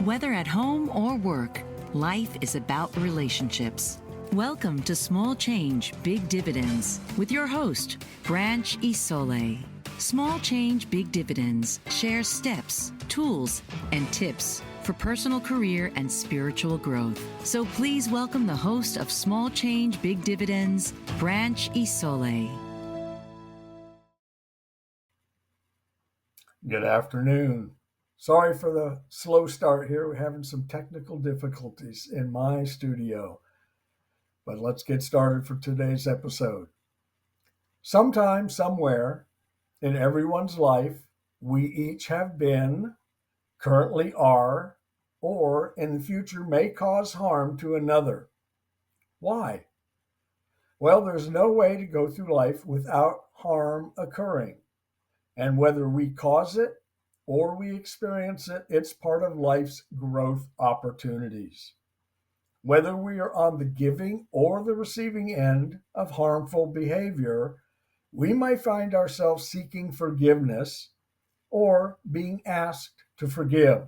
Whether at home or work, life is about relationships. Welcome to Small Change, Big Dividends with your host, Branch Isole. Small Change, Big Dividends shares steps, tools, and tips for personal career and spiritual growth. So please welcome the host of Small Change, Big Dividends, Branch Isole. Good afternoon. Sorry for the slow start here. We're having some technical difficulties in my studio. But let's get started for today's episode. Sometime, somewhere in everyone's life, we each have been, currently are, or in the future may cause harm to another. Why? Well, there's no way to go through life without harm occurring. And whether we cause it or we experience it, it's part of life's growth opportunities. Whether we are on the giving or the receiving end of harmful behavior, we might find ourselves seeking forgiveness or being asked to forgive.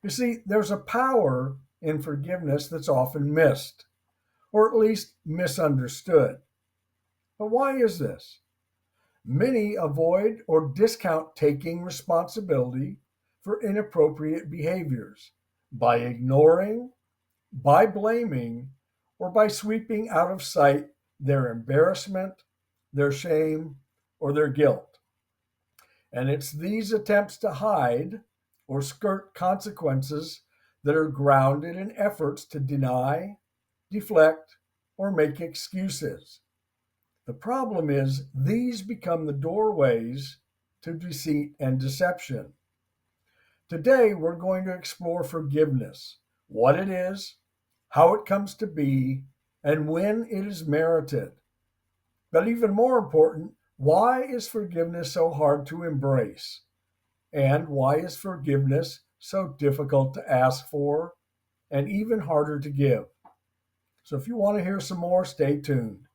You see, there's a power in forgiveness that's often missed, or at least misunderstood. But why is this? Many avoid or discount taking responsibility for inappropriate behaviors by ignoring, by blaming, or by sweeping out of sight their embarrassment, their shame, or their guilt. And it's these attempts to hide or skirt consequences that are grounded in efforts to deny, deflect, or make excuses. The problem is these become the doorways to deceit and deception. Today, we're going to explore forgiveness, what it is, how it comes to be, and when it is merited. But even more important, why is forgiveness so hard to embrace? And why is forgiveness so difficult to ask for and even harder to give? So if you want to hear some more, stay tuned.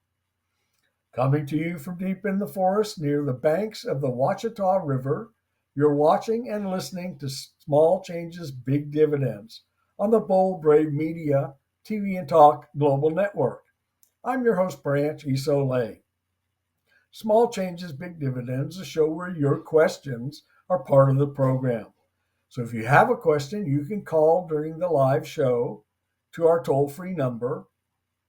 Coming to you from deep in the forest near the banks of the Ouachita River, you're watching and listening to Small Changes, Big Dividends on the Bold Brave Media TV and Talk Global Network. I'm your host, Branch Isole. Small Changes, Big Dividends, a show where your questions are part of the program. So if you have a question, you can call during the live show to our toll-free number,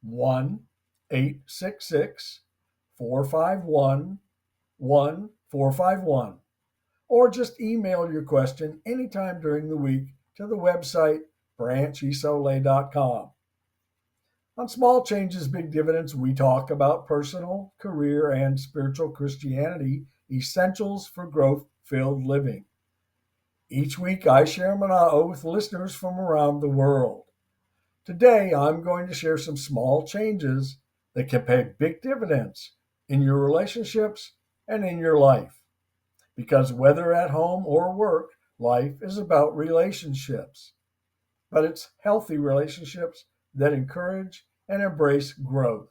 1-866-451-1451, or just email your question anytime during the week to the website branchisole.com. On Small Changes, Big Dividends, we talk about personal, career, and spiritual Christianity essentials for growth-filled living. Each week, I share mana'o with listeners from around the world. Today, I'm going to share some small changes that can pay big dividends in your relationships and in your life. Because whether at home or work, life is about relationships. But it's healthy relationships that encourage and embrace growth.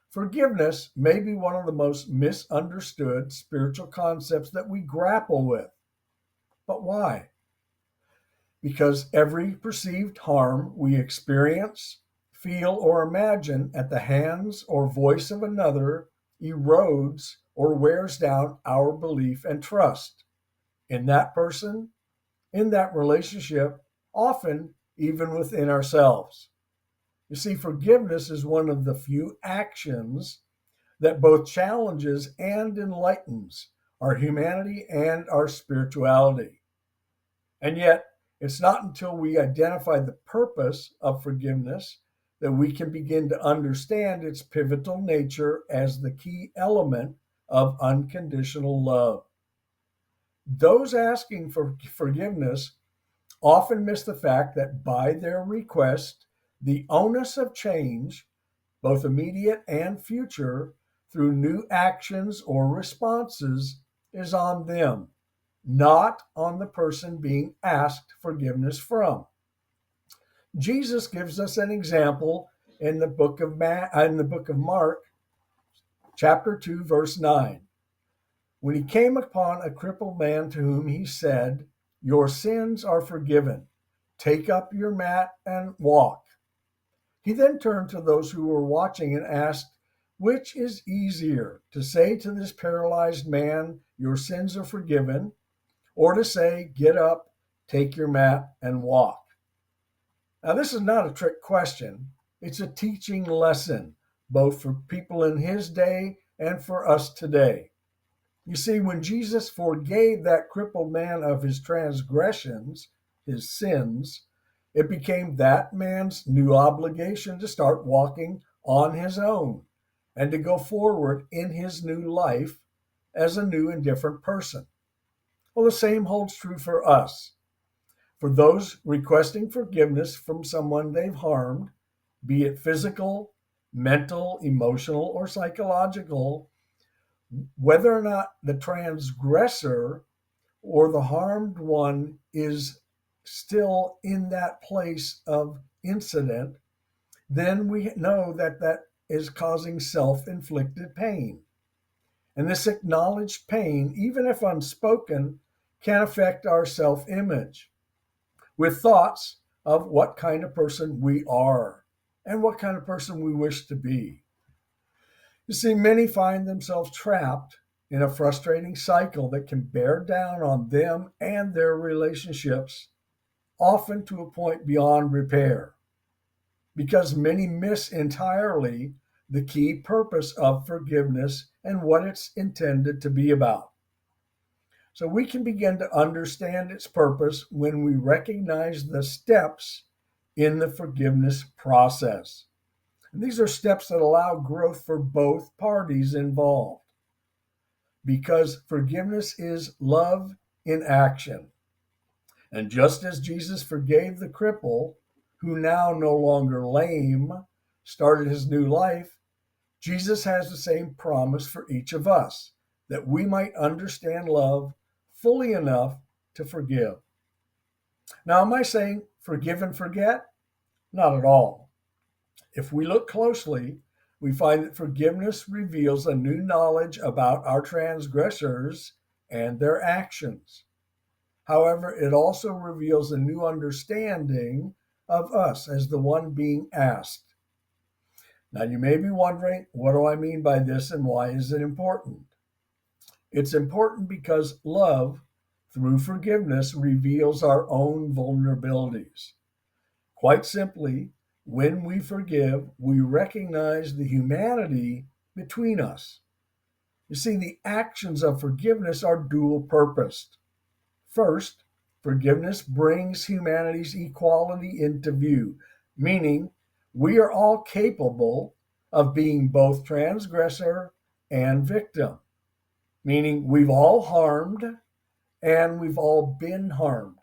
Forgiveness may be one of the most misunderstood spiritual concepts that we grapple with. But why? Because every perceived harm we experience, feel, or imagine at the hands or voice of another erodes or wears down our belief and trust in that person, in that relationship, often even within ourselves. You see, forgiveness is one of the few actions that both challenges and enlightens our humanity and our spirituality. And yet, it's not until we identify the purpose of forgiveness that we can begin to understand its pivotal nature as the key element of unconditional love. Those asking for forgiveness often miss the fact that by their request, the onus of change, both immediate and future, through new actions or responses, is on them, not on the person being asked forgiveness from. Jesus gives us an example in the book of Mark, chapter 2, verse 9. When he came upon a crippled man to whom he said, Your sins are forgiven. Take up your mat and walk." He then turned to those who were watching and asked, "Which is easier, to say to this paralyzed man, 'Your sins are forgiven,' or to say, 'Get up, take your mat, and walk'?" Now, this is not a trick question. It's a teaching lesson, both for people in his day and for us today. You see, when Jesus forgave that crippled man of his transgressions, his sins, it became that man's new obligation to start walking on his own and to go forward in his new life as a new and different person. Well, the same holds true for us. For those requesting forgiveness from someone they've harmed, be it physical, mental, emotional, or psychological, whether or not the transgressor or the harmed one is still in that place of incident, then we know that that is causing self inflicted pain. And this acknowledged pain, even if unspoken, can affect our self image with thoughts of what kind of person we are and what kind of person we wish to be. You see, many find themselves trapped in a frustrating cycle that can bear down on them and their relationships, often to a point beyond repair, because many miss entirely the key purpose of forgiveness and what it's intended to be about. So we can begin to understand its purpose when we recognize the steps in the forgiveness process. And these are steps that allow growth for both parties involved, because forgiveness is love in action. And just as Jesus forgave the cripple, who now no longer lame, started his new life, Jesus has the same promise for each of us, that we might understand love fully enough to forgive. Now, am I saying forgive and forget? Not at all. If we look closely, we find that forgiveness reveals a new knowledge about our transgressors and their actions. However, it also reveals a new understanding of us as the one being asked. Now, you may be wondering, what do I mean by this and why is it important? It's important because love, through forgiveness, reveals our own vulnerabilities. Quite simply, when we forgive, we recognize the humanity between us. You see, the actions of forgiveness are dual purposed. First, forgiveness brings humanity's equality into view, meaning we are all capable of being both transgressor and victim, meaning we've all harmed and we've all been harmed.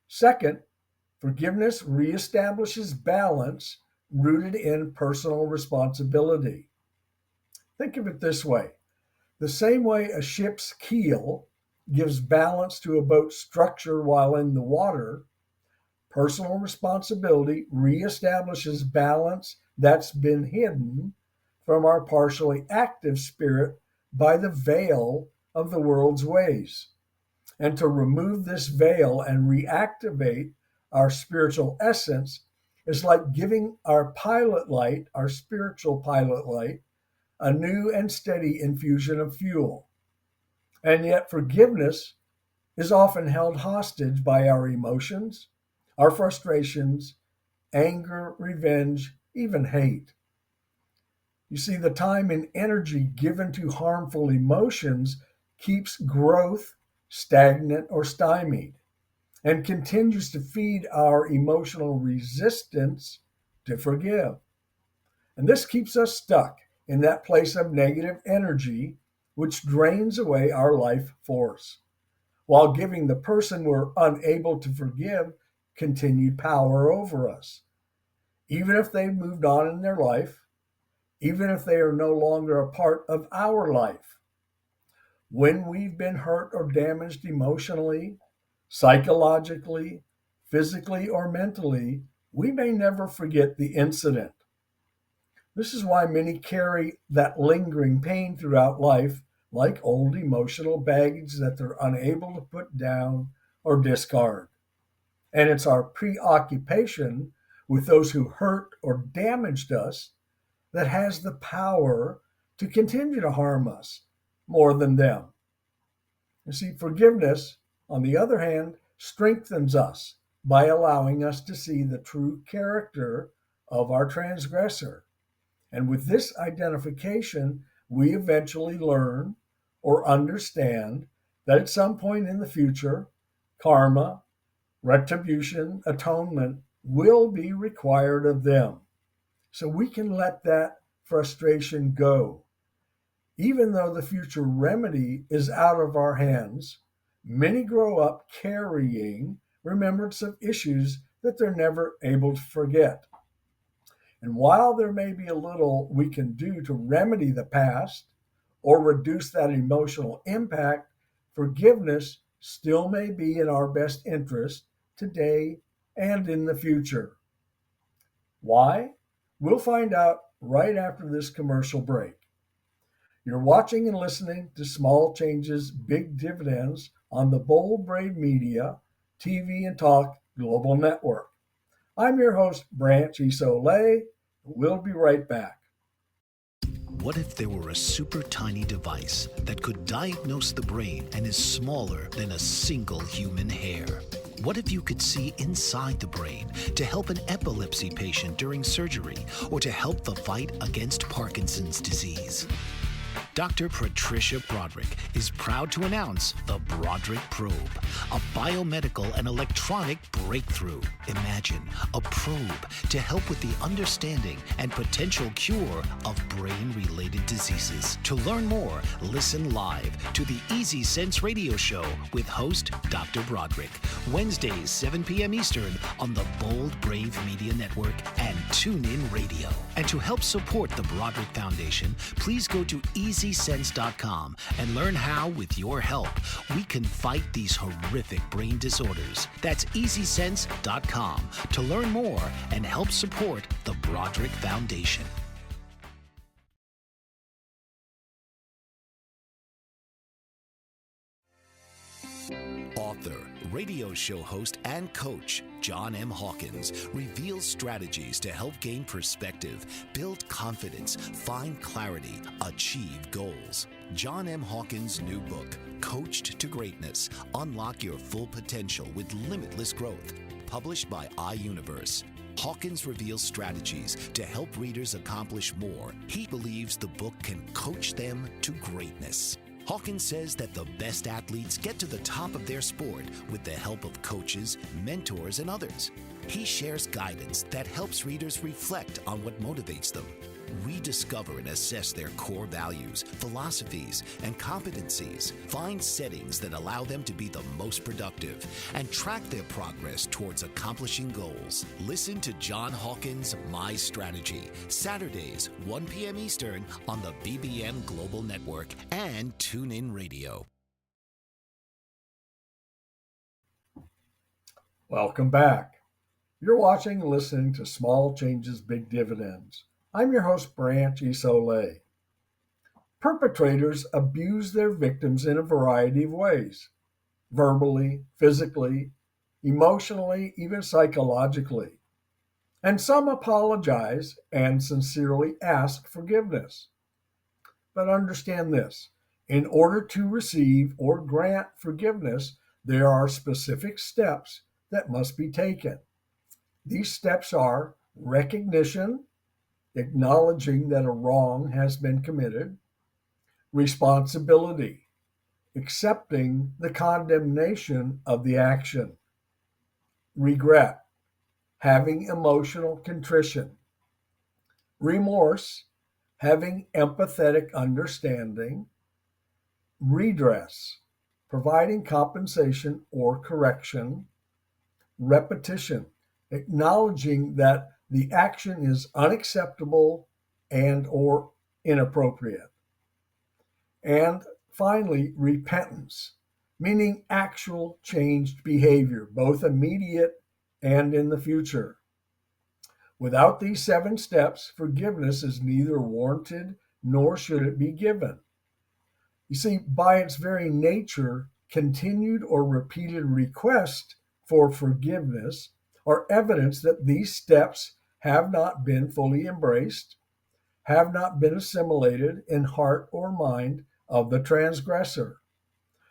Second, forgiveness reestablishes balance rooted in personal responsibility. Think of it this way: the same way a ship's keel gives balance to a boat's structure while in the water, personal responsibility reestablishes balance that's been hidden from our partially active spirit by the veil of the world's ways. And to remove this veil and reactivate our spiritual essence is like giving our pilot light, our spiritual pilot light, a new and steady infusion of fuel. And yet, forgiveness is often held hostage by our emotions, our frustrations, anger, revenge, even hate. You see, the time and energy given to harmful emotions keeps growth stagnant or stymied and continues to feed our emotional resistance to forgive. And this keeps us stuck in that place of negative energy, which drains away our life force, while giving the person we're unable to forgive continued power over us. Even if they've moved on in their life, even if they are no longer a part of our life. When we've been hurt or damaged emotionally, psychologically, physically, or mentally, we may never forget the incident. This is why many carry that lingering pain throughout life, like old emotional baggage that they're unable to put down or discard. And it's our preoccupation with those who hurt or damaged us that has the power to continue to harm us more than them. You see, forgiveness, on the other hand, strengthens us by allowing us to see the true character of our transgressor. And with this identification, we eventually learn or understand that at some point in the future, karma, retribution, atonement will be required of them. So we can let that frustration go. Even though the future remedy is out of our hands, many grow up carrying remembrance of issues that they're never able to forget. And while there may be a little we can do to remedy the past or reduce that emotional impact, forgiveness still may be in our best interest today and in the future. Why? We'll find out right after this commercial break. You're watching and listening to Small Changes, Big Dividends on the Bold Brave Media TV and Talk Global Network. I'm your host, Branch Isole. We'll be right back. What if there were a super tiny device that could diagnose the brain and is smaller than a single human hair? What if you could see inside the brain to help an epilepsy patient during surgery or to help the fight against Parkinson's disease? Dr. Patricia Broderick is proud to announce the Broderick Probe, a biomedical and electronic breakthrough. Imagine a probe to help with the understanding and potential cure of brain-related diseases. To learn more, listen live to the Easy Sense radio show with host Dr. Broderick, Wednesdays 7 p.m. Eastern on the Bold Brave Media Network and TuneIn Radio. And to help support the Broderick Foundation, please go to EasySense.com and learn how, with your help, we can fight these horrific brain disorders. That's EasySense.com to learn more and help support the Broderick Foundation. Author, radio show host, and coach John M. Hawkins reveals strategies to help gain perspective, build confidence, find clarity, achieve goals. John M. Hawkins' new book, Coached to Greatness, Unlock Your Full Potential with Limitless Growth, published by iUniverse. Hawkins reveals strategies to help readers accomplish more. He believes the book can coach them to greatness. Hawkins says that the best athletes get to the top of their sport with the help of coaches, mentors, and others. He shares guidance that helps readers reflect on what motivates them, rediscover and assess their core values, philosophies, and competencies, find settings that allow them to be the most productive, and track their progress towards accomplishing goals. Listen to John Hawkins' My Strategy, Saturdays, 1 p.m. Eastern on the BBM Global Network and TuneIn Radio. Welcome back. You're watching and listening to Small Changes, Big Dividends. I'm your host, Branch Isole. Perpetrators abuse their victims in a variety of ways: verbally, physically, emotionally, even psychologically. And some apologize and sincerely ask forgiveness. But understand this: in order to receive or grant forgiveness, there are specific steps that must be taken. These steps are recognition, acknowledging that a wrong has been committed; responsibility, accepting the condemnation of the action; regret, having emotional contrition; remorse, having empathetic understanding; redress, providing compensation or correction; repetition, acknowledging that the action is unacceptable and or inappropriate; and finally, repentance, meaning actual changed behavior, both immediate and in the future. Without these 7 steps, forgiveness is neither warranted nor should it be given. You see, by its very nature, continued or repeated requests for forgiveness are evidence that these steps have not been fully embraced, have not been assimilated in heart or mind of the transgressor.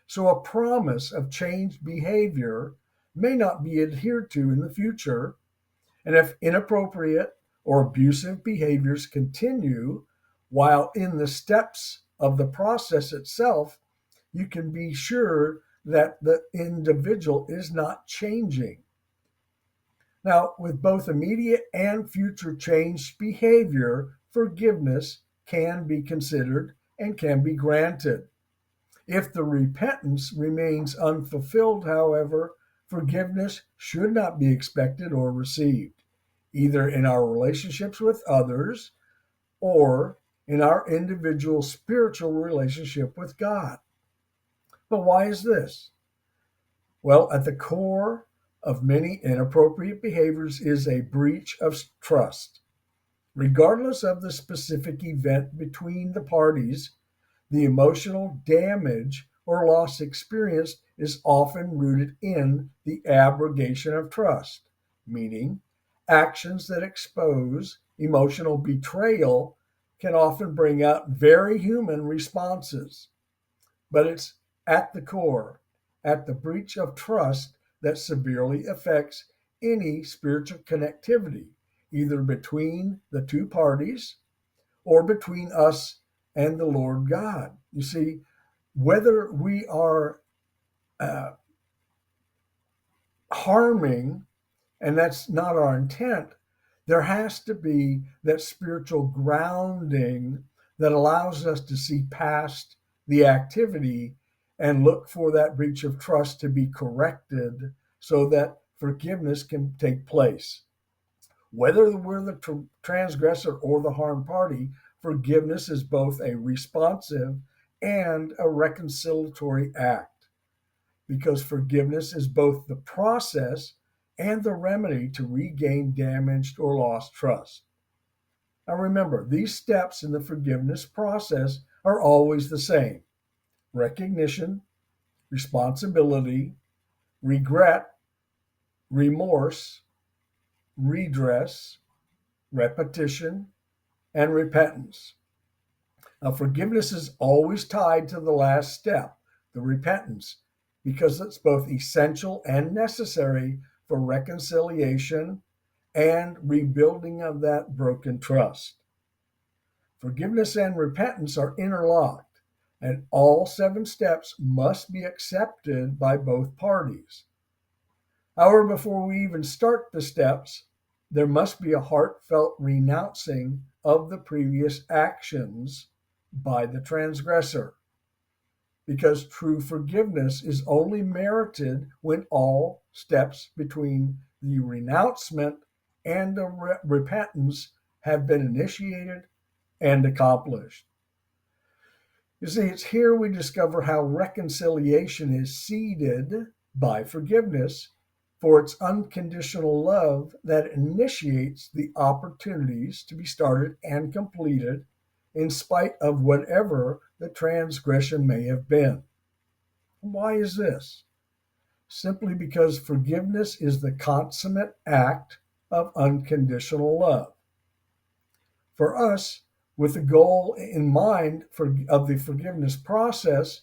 So a promise of changed behavior may not be adhered to in the future, and if inappropriate or abusive behaviors continue while in the steps of the process itself, you can be sure that the individual is not changing. Now, with both immediate and future changed behavior, forgiveness can be considered and can be granted. If the repentance remains unfulfilled, however, forgiveness should not be expected or received, either in our relationships with others or in our individual spiritual relationship with God. But why is this? Well, at the core of many inappropriate behaviors is a breach of trust. Regardless of the specific event between the parties, the emotional damage or loss experienced is often rooted in the abrogation of trust, meaning actions that expose emotional betrayal can often bring out very human responses. But it's at the core, at the breach of trust, that severely affects any spiritual connectivity, either between the two parties or between us and the Lord God. You see, whether we are harming, and that's not our intent, there has to be that spiritual grounding that allows us to see past the activity and look for that breach of trust to be corrected so that forgiveness can take place. Whether we're the transgressor or the harmed party, forgiveness is both a responsive and a reconciliatory act, because forgiveness is both the process and the remedy to regain damaged or lost trust. Now remember, these steps in the forgiveness process are always the same: recognition, responsibility, regret, remorse, redress, repetition, and repentance. Now, forgiveness is always tied to the last step, the repentance, because it's both essential and necessary for reconciliation and rebuilding of that broken trust. Forgiveness and repentance are interlocked, and all 7 steps must be accepted by both parties. However, before we even start the steps, there must be a heartfelt renouncing of the previous actions by the transgressor, because true forgiveness is only merited when all steps between the renouncement and the repentance have been initiated and accomplished. You see, it's here we discover how reconciliation is seeded by forgiveness, for it's unconditional love that initiates the opportunities to be started and completed in spite of whatever the transgression may have been. Why is this? Simply because forgiveness is the consummate act of unconditional love. For us, with the goal in mind of the forgiveness process,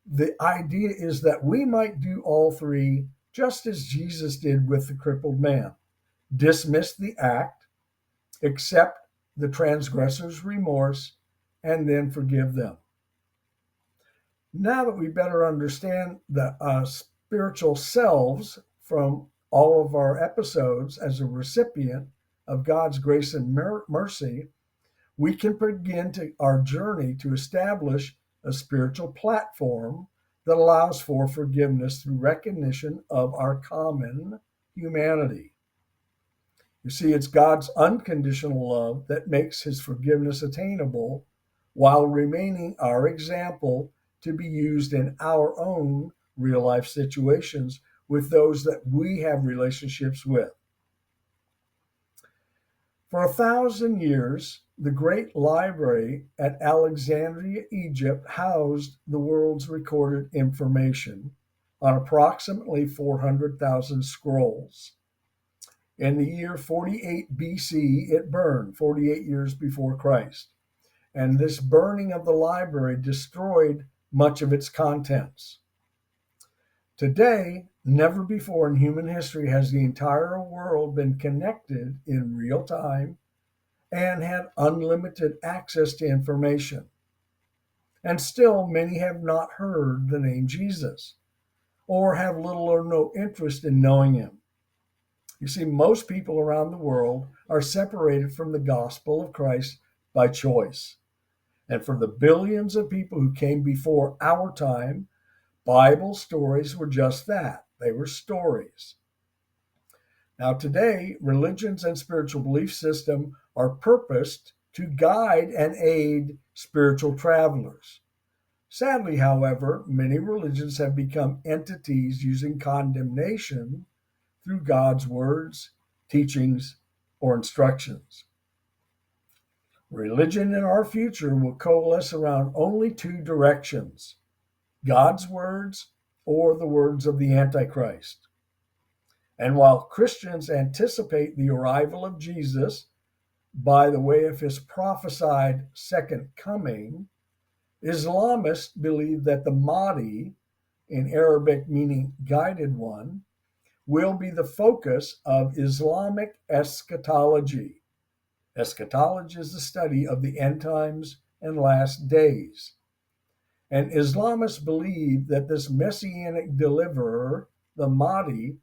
the idea is that we might do all 3 just as Jesus did with the crippled man: dismiss the act, accept the transgressor's remorse, and then forgive them. Now that we better understand the spiritual selves from all of our episodes as a recipient of God's grace and mercy, we can begin our journey to establish a spiritual platform that allows for forgiveness through recognition of our common humanity. You see, it's God's unconditional love that makes his forgiveness attainable while remaining our example to be used in our own real life situations with those that we have relationships with. For 1,000 years, the great library at Alexandria, Egypt, housed the world's recorded information, on approximately 400,000 scrolls. In the year 48 BC, it burned, 48 years before Christ. And this burning of the library destroyed much of its contents. Today, never before in human history has the entire world been connected in real time and had unlimited access to information. And still, many have not heard the name Jesus or have little or no interest in knowing him. You see, most people around the world are separated from the gospel of Christ by choice. And for the billions of people who came before our time, Bible stories were just that. They were stories. Now, today, religions and spiritual belief system are purposed to guide and aid spiritual travelers. Sadly, however, many religions have become entities using condemnation through God's words, teachings, or instructions. Religion in our future will coalesce around only two directions: God's words or the words of the Antichrist. And while Christians anticipate the arrival of Jesus by the way of his prophesied second coming, Islamists believe that the Mahdi, in Arabic meaning guided one, will be the focus of Islamic eschatology. Eschatology is the study of the end times and last days. And Islamists believe that this messianic deliverer, the Mahdi,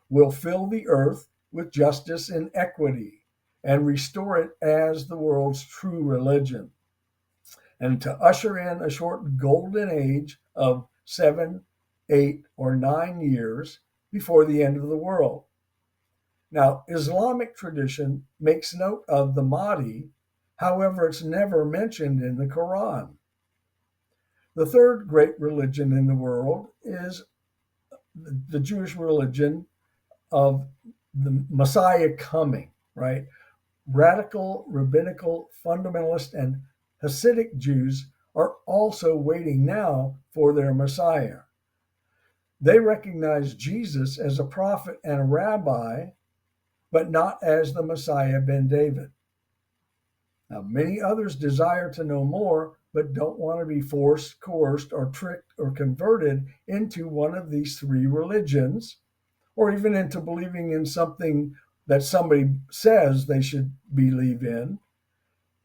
will fill the earth with justice and equity and restore it as the world's true religion, and to usher in a short golden age of 7, 8, or 9 years before the end of the world. Now, Islamic tradition makes note of the Mahdi, however, it's never mentioned in the Quran. The third great religion in the world is the Jewish religion of the Messiah coming, right? Radical, rabbinical, fundamentalist, and Hasidic Jews are also waiting now for their Messiah. They recognize Jesus as a prophet and a rabbi, but not as the Messiah ben David. Now, many others desire to know more, but don't want to be forced, coerced, or tricked or converted into one of these three religions, or even into believing in something that somebody says they should believe in.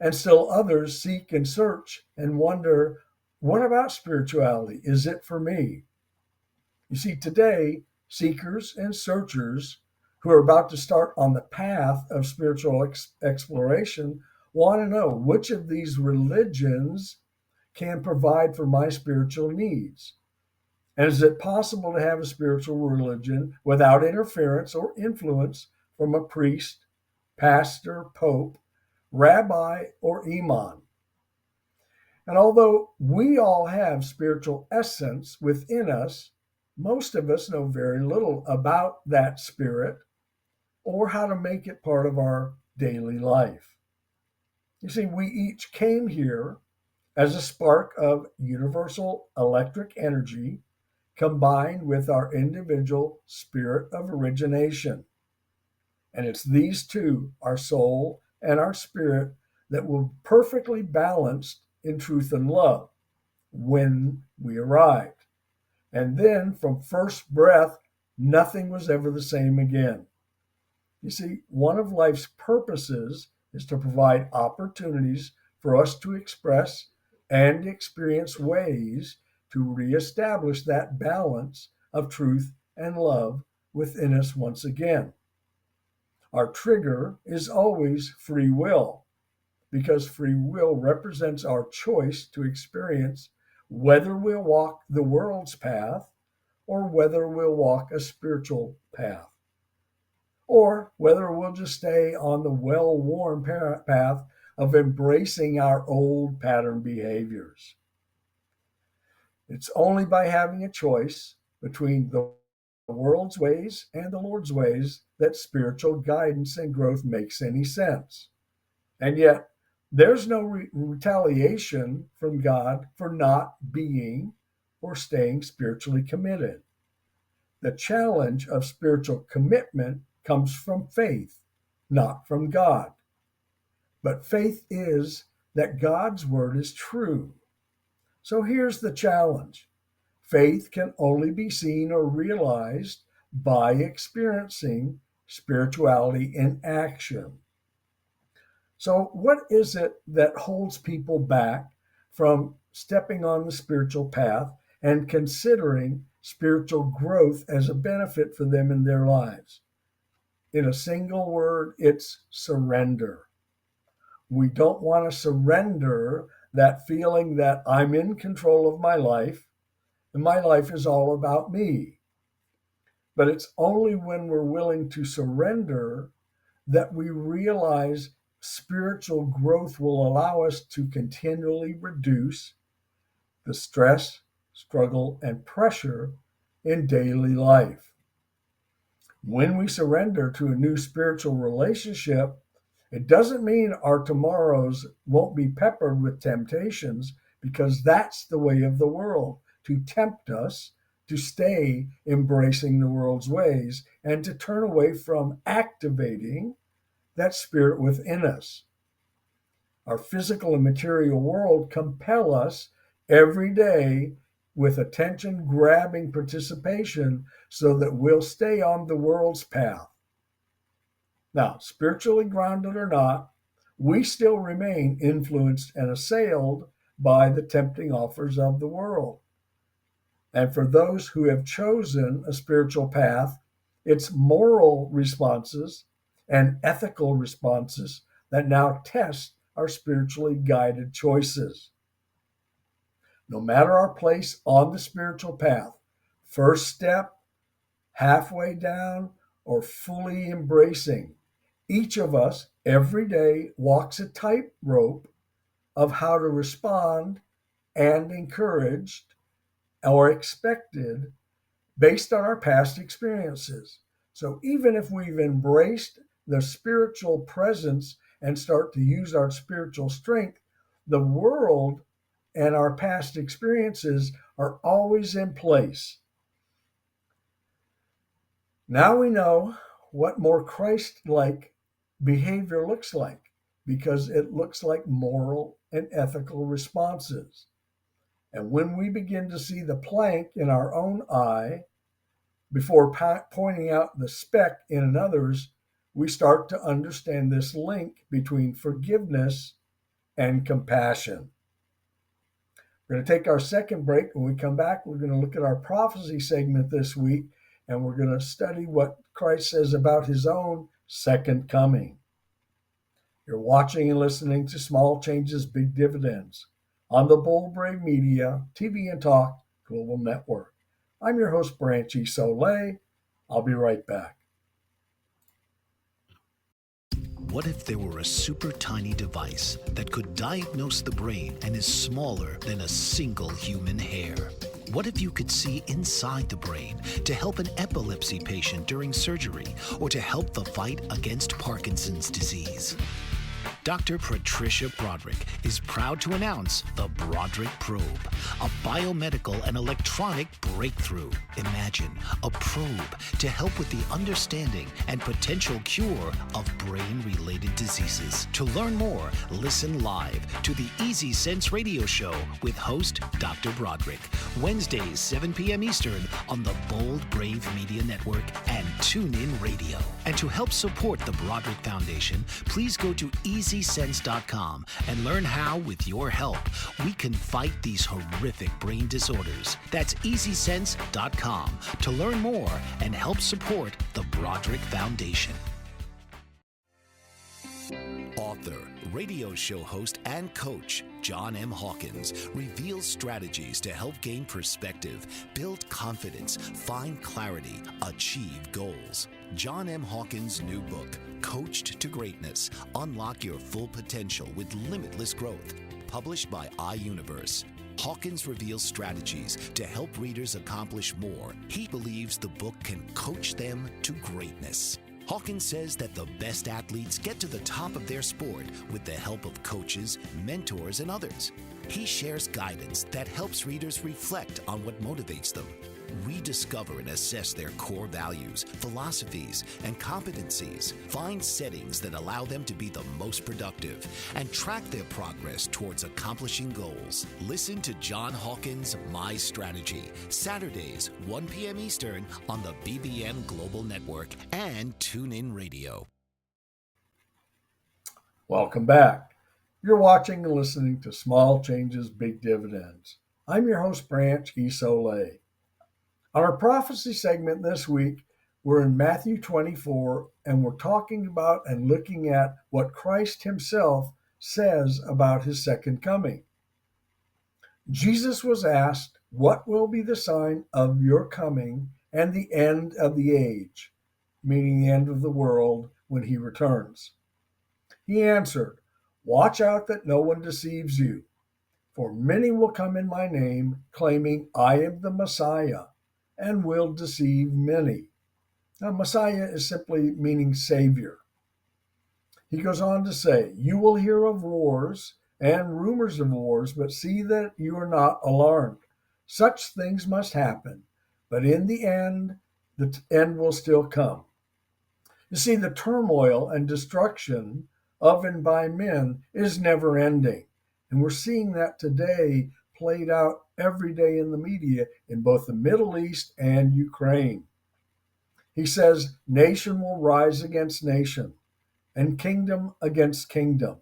And still others seek and search and wonder, what about spirituality? Is it for me? You see, today, seekers and searchers who are about to start on the path of spiritual exploration want to know which of these religions can provide for my spiritual needs. And is it possible to have a spiritual religion without interference or influence from a priest, pastor, pope, rabbi, or imam? And although we all have spiritual essence within us, most of us know very little about that spirit or how to make it part of our daily life. You see, we each came here as a spark of universal electric energy combined with our individual spirit of origination. And it's these two, our soul and our spirit, that will be perfectly balanced in truth and love when we arrived. And then from first breath, nothing was ever the same again. You see, one of life's purposes is to provide opportunities for us to express and experience ways to reestablish that balance of truth and love within us once again. Our trigger is always free will, because free will represents our choice to experience whether we'll walk the world's path or whether we'll walk a spiritual path, or whether we'll just stay on the well-worn path of embracing our old pattern behaviors. It's only by having a choice between the world's ways and the Lord's ways that spiritual guidance and growth makes any sense. And yet, there's no retaliation from God for not being or staying spiritually committed. The challenge of spiritual commitment comes from faith, not from God. But faith is that God's word is true. So here's the challenge. Faith can only be seen or realized by experiencing spirituality in action. So, what is it that holds people back from stepping on the spiritual path and considering spiritual growth as a benefit for them in their lives? In a single word, it's surrender. We don't want to surrender that feeling that I'm in control of my life and my life is all about me. But it's only when we're willing to surrender that we realize spiritual growth will allow us to continually reduce the stress, struggle, and pressure in daily life. When we surrender to a new spiritual relationship, it doesn't mean our tomorrows won't be peppered with temptations, because that's the way of the world, to tempt us to stay embracing the world's ways and to turn away from activating that spirit within us. Our physical and material world compel us every day with attention-grabbing participation so that we'll stay on the world's path. Now, spiritually grounded or not, we still remain influenced and assailed by the tempting offers of the world. And for those who have chosen a spiritual path, it's moral responses and ethical responses that now test our spiritually guided choices. No matter our place on the spiritual path, first step, halfway down, or fully embracing, each of us every day walks a tightrope of how to respond and encouraged or expected based on our past experiences. So even if we've embraced the spiritual presence and start to use our spiritual strength, the world and our past experiences are always in place. Now we know what more Christ-like behavior looks like, because it looks like moral and ethical responses. And when we begin to see the plank in our own eye before pointing out the speck in another's, we start to understand this link between forgiveness and compassion. We're going to take our second break. When we come back, we're going to look at our prophecy segment this week, and we're going to study what Christ says about his own second coming. You're watching and listening to Small Changes, Big Dividends on the Bold Brave Media, TV and Talk Global Network. I'm your host, Branch Isole. I'll be right back. What if there were a super tiny device that could diagnose the brain and is smaller than a single human hair? What if you could see inside the brain to help an epilepsy patient during surgery or to help the fight against Parkinson's disease? Dr. Patricia Broderick is proud to announce the Broderick Probe, a biomedical and electronic breakthrough. Imagine a probe to help with the understanding and potential cure of brain-related diseases. To learn more, listen live to the Easy Sense radio show with host Dr. Broderick, Wednesdays 7 p.m. Eastern on the Bold Brave Media Network and TuneIn Radio. And to help support the Broderick Foundation, please go to EasySense.com and learn how, with your help, we can fight these horrific brain disorders. That's EasySense.com to learn more and help support the Broderick Foundation. Author, radio show host, and coach John M. Hawkins reveals strategies to help gain perspective, build confidence, find clarity, achieve goals. John M. Hawkins' new book, Coached to Greatness, Unlock Your Full Potential with Limitless Growth, published by iUniverse. Hawkins reveals strategies to help readers accomplish more. He believes the book can coach them to greatness. Hawkins says that the best athletes get to the top of their sport with the help of coaches, mentors, and others. He shares guidance that helps readers reflect on what motivates them. rediscover and assess their core values, philosophies, and competencies, find settings that allow them to be the most productive, and track their progress towards accomplishing goals. Listen to John Hawkins' My Strategy, Saturdays, 1 p.m. Eastern on the BBN Global Network and TuneIn Radio. Welcome back. You're watching and listening to Small Changes, Big Dividends. I'm your host, Branch Isole. On our prophecy segment this week, we're in Matthew 24, and we're talking about and looking at what Christ himself says about his second coming. Jesus was asked, "What will be the sign of your coming and the end of the age?" Meaning the end of the world when he returns. He answered, "Watch out that no one deceives you. For many will come in my name, claiming I am the Messiah, and will deceive many." Now, Messiah is simply meaning Savior. He goes on to say, "You will hear of wars and rumors of wars, but see that you are not alarmed. Such things must happen, but in the end will still come." You see, the turmoil and destruction of and by men is never ending. And we're seeing that today played out every day in the media in both the Middle East and Ukraine. He says, "Nation will rise against nation, and kingdom against kingdom.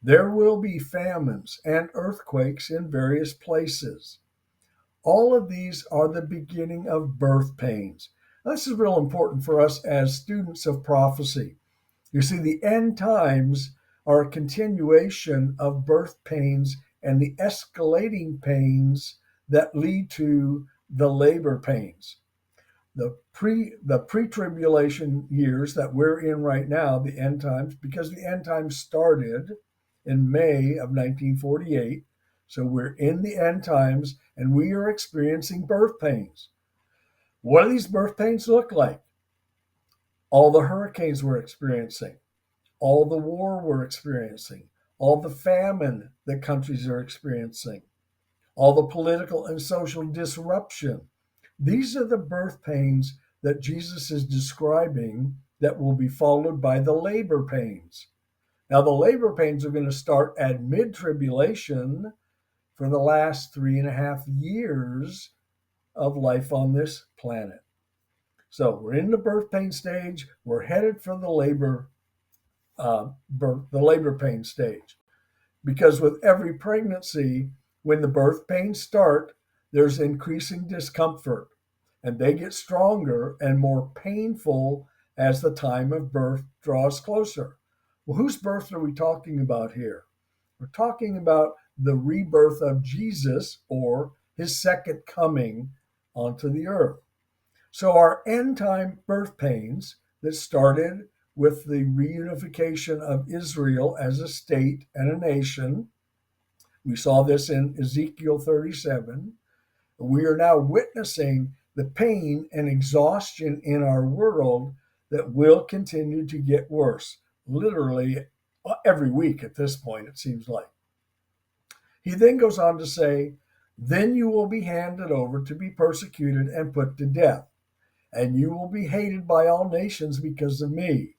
There will be famines and earthquakes in various places. All of these are the beginning of birth pains." This is real important for us as students of prophecy. You see, the end times are a continuation of birth pains and the escalating pains that lead to the labor pains. The pre-tribulation years that we're in right now, the end times, because the end times started in May of 1948. So we're in the end times and we are experiencing birth pains. What do these birth pains look like? All the hurricanes we're experiencing, all the war we're experiencing, all the famine that countries are experiencing, all the political and social disruption. These are the birth pains that Jesus is describing that will be followed by the labor pains. Now, the labor pains are going to start at mid-tribulation for the last 3.5 years of life on this planet. So we're in the birth pain stage. We're headed for the labor pain stage, because with every pregnancy, when the birth pains start, there's increasing discomfort, and they get stronger and more painful as the time of birth draws closer. Well, whose birth are we talking about here? We're talking about the rebirth of Jesus, or his second coming onto the earth. So our end time birth pains that started with the reunification of Israel as a state and a nation. We saw this in Ezekiel 37. We are now witnessing the pain and exhaustion in our world that will continue to get worse, literally every week at this point, it seems like. He then goes on to say, "Then you will be handed over to be persecuted and put to death, and you will be hated by all nations because of me."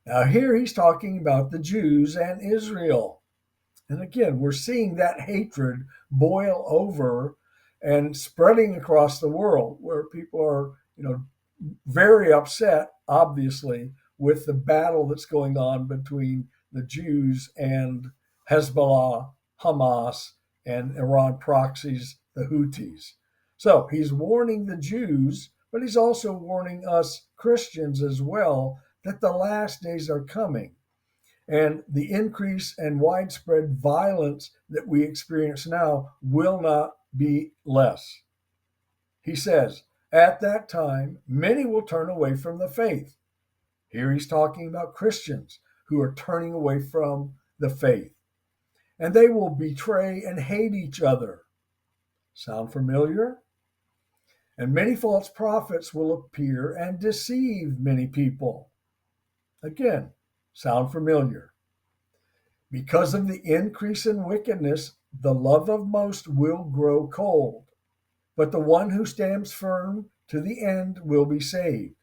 Now, here he's talking about the Jews and Israel. And again, we're seeing that hatred boil over and spreading across the world, where people are, very upset, obviously, with the battle that's going on between the Jews and Hezbollah, Hamas, and Iran proxies, the Houthis. So he's warning the Jews, but he's also warning us Christians as well, that the last days are coming. And the increase and widespread violence that we experience now will not be less. He says, "At that time, many will turn away from the faith." Here he's talking about Christians who are turning away from the faith. "And they will betray and hate each other." Sound familiar? "And many false prophets will appear and deceive many people." Again, sound familiar? "Because of the increase in wickedness, the love of most will grow cold." but the one who stands firm to the end will be saved.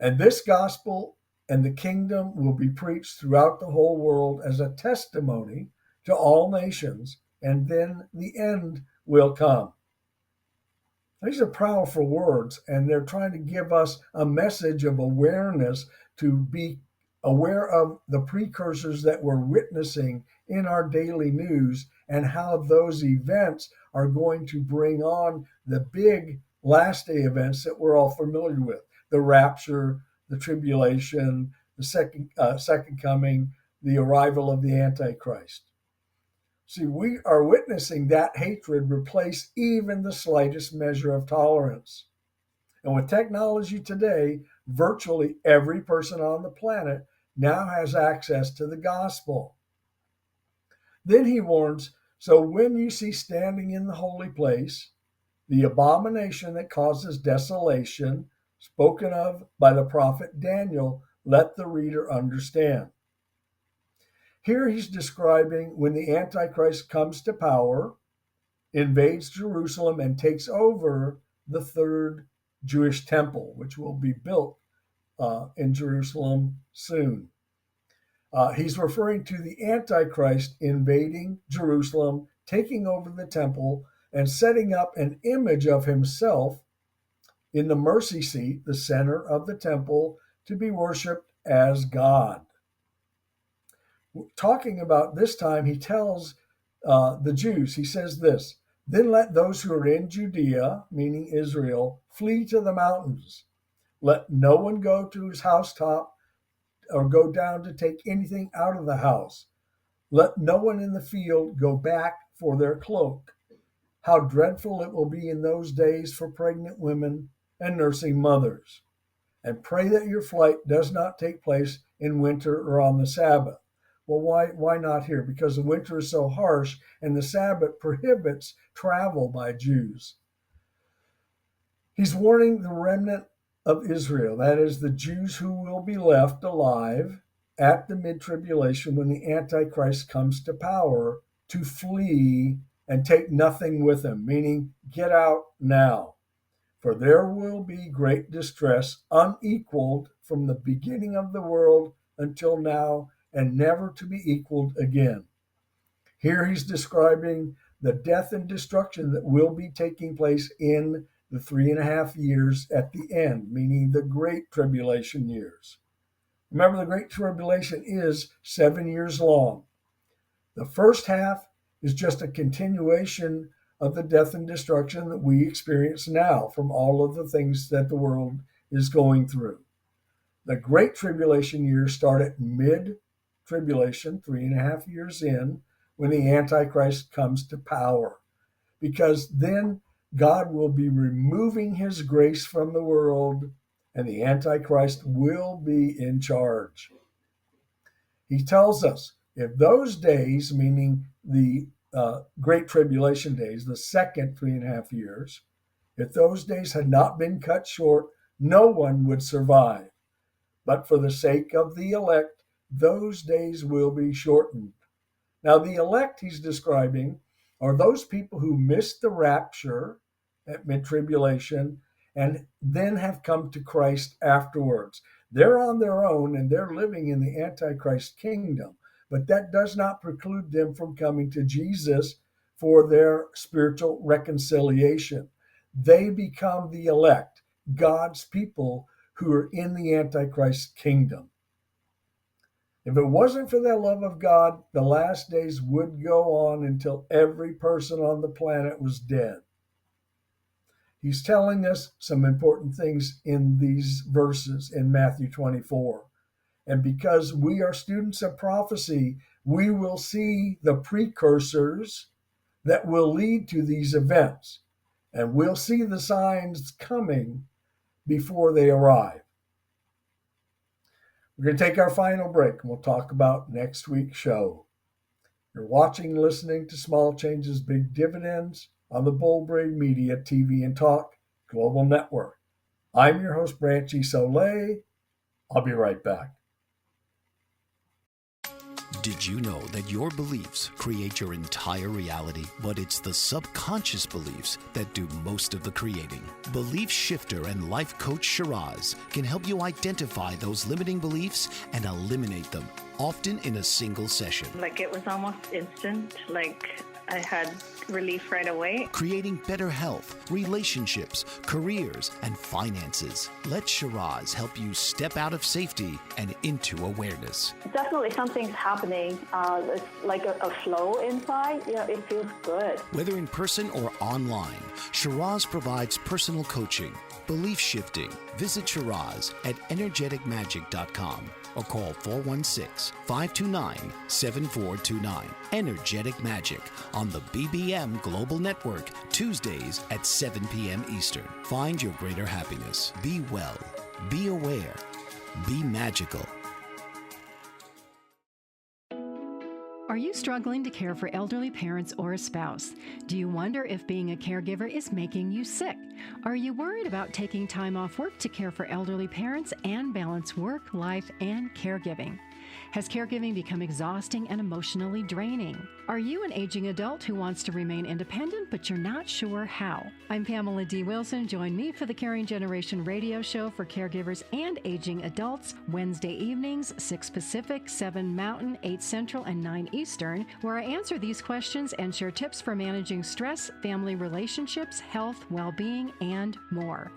And this gospel and the kingdom will be preached throughout the whole world as a testimony to all nations, and then the end will come. These are powerful words, and they're trying to give us a message of awareness to be aware of the precursors that we're witnessing in our daily news and how those events are going to bring on the big last day events that we're all familiar with: the rapture, the tribulation, the second coming, the arrival of the Antichrist. See, we are witnessing that hatred replace even the slightest measure of tolerance. And with technology today, virtually every person on the planet now has access to the gospel. Then he warns, so when you see standing in the holy place the abomination that causes desolation, spoken of by the prophet Daniel, let the reader understand. Here he's describing when the Antichrist comes to power, invades Jerusalem, and takes over the third Jewish temple, which will be built in Jerusalem soon. He's referring to the Antichrist invading Jerusalem, taking over the temple, and setting up an image of himself in the mercy seat, the center of the temple, to be worshiped as God. Talking about this time, he tells the Jews, he says this, then let those who are in Judea, meaning Israel, flee to the mountains. Let no one go to his housetop or go down to take anything out of the house. Let no one in the field go back for their cloak. How dreadful it will be in those days for pregnant women and nursing mothers. And pray that your flight does not take place in winter or on the Sabbath. Well, why not here? Because the winter is so harsh and the Sabbath prohibits travel by Jews. He's warning the remnant of Israel, that is, the Jews who will be left alive at the mid-tribulation when the Antichrist comes to power, to flee and take nothing with him, meaning get out now. For there will be great distress, unequaled from the beginning of the world until now, and never to be equaled again. Here he's describing the death and destruction that will be taking place in the 3.5 years at the end, meaning the Great Tribulation years. Remember, the Great Tribulation is 7 years long. The first half is just a continuation of the death and destruction that we experience now from all of the things that the world is going through. The Great Tribulation years start at mid-tribulation, 3.5 years in, when the Antichrist comes to power. Because then God will be removing his grace from the world, and the Antichrist will be in charge. He tells us, if those days, meaning the Great Tribulation days, the second 3.5 years, if those days had not been cut short, no one would survive. But for the sake of the elect, those days will be shortened. Now, the elect he's describing are those people who missed the rapture at mid-tribulation and then have come to Christ afterwards. They're on their own and they're living in the Antichrist kingdom, but that does not preclude them from coming to Jesus for their spiritual reconciliation. They become the elect, God's people who are in the Antichrist kingdom. If it wasn't for the love of God, the last days would go on until every person on the planet was dead. He's telling us some important things in these verses in Matthew 24. And because we are students of prophecy, we will see the precursors that will lead to these events. And we'll see the signs coming before they arrive. We're going to take our final break and we'll talk about next week's show. You're watching and listening to Small Changes, Big Dividends on the Bold Brave Media TV and Talk Global Network. I'm your host, Branch Isole. I'll be right back. Did you know that your beliefs create your entire reality, but it's the subconscious beliefs that do most of the creating? Belief shifter and life coach Shiraz can help you identify those limiting beliefs and eliminate them, often in a single session. Like it was almost instant, like I had relief right away. Creating better health, relationships, careers, and finances. Let Shiraz help you step out of safety and into awareness. Definitely something's happening. It's like a flow inside. It feels good. Whether in person or online, Shiraz provides personal coaching, belief shifting. Visit Shiraz at energeticmagic.com or call 416-529-7429. Energetic Magic on the BBM Global Network, Tuesdays at 7 p.m. Eastern. Find your greater happiness. Be well. Be aware. Be magical. Are you struggling to care for elderly parents or a spouse? Do you wonder if being a caregiver is making you sick? Are you worried about taking time off work to care for elderly parents and balance work, life, and caregiving? Has caregiving become exhausting and emotionally draining? Are you an aging adult who wants to remain independent, but you're not sure how? I'm Pamela D. Wilson. Join me for the Caring Generation radio show for caregivers and aging adults, Wednesday evenings, 6 Pacific, 7 Mountain, 8 Central, and 9 Eastern, where I answer these questions and share tips for managing stress, family relationships, health, well-being, and more.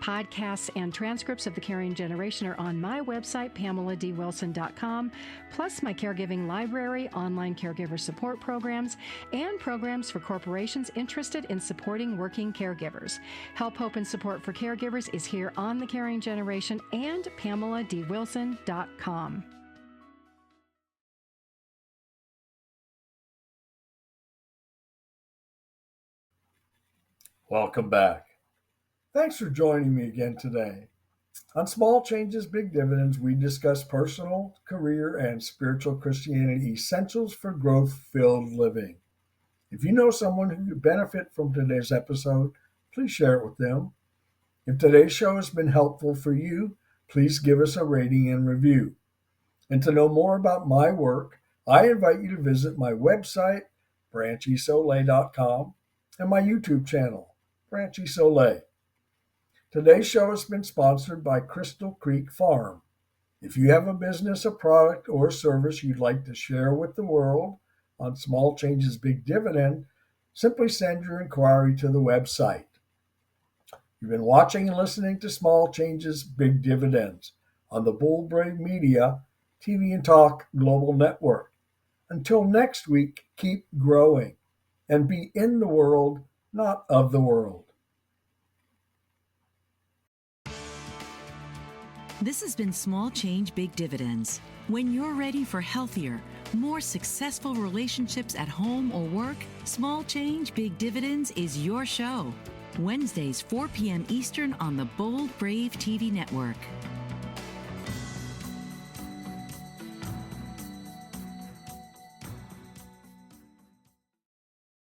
Podcasts and transcripts of the Caring Generation are on my website, PamelaDWilson.com, plus my caregiving library, online caregiver support programs, and programs for corporations interested in supporting working caregivers. Help, hope, and support for caregivers is here on the Caring Generation and PamelaDWilson.com. Welcome back. Thanks for joining me again today. On Small Changes, Big Dividends, we discuss personal, career, and spiritual Christianity essentials for growth-filled living. If you know someone who could benefit from today's episode, please share it with them. If today's show has been helpful for you, please give us a rating and review. And to know more about my work, I invite you to visit my website, branchisole.com, and my YouTube channel, Branch Isole. Today's show has been sponsored by Crystal Creek Farm. If you have a business, a product, or a service you'd like to share with the world on Small Changes, Big Dividend, simply send your inquiry to the website. You've been watching and listening to Small Changes, Big Dividends on the Bull Brave Media TV and Talk Global Network. Until next week, keep growing and be in the world, not of the world. This has been Small Change, Big Dividends. When you're ready for healthier, more successful relationships at home or work, Small Change, Big Dividends is your show. Wednesdays, 4 p.m. Eastern on the Bold Brave TV network.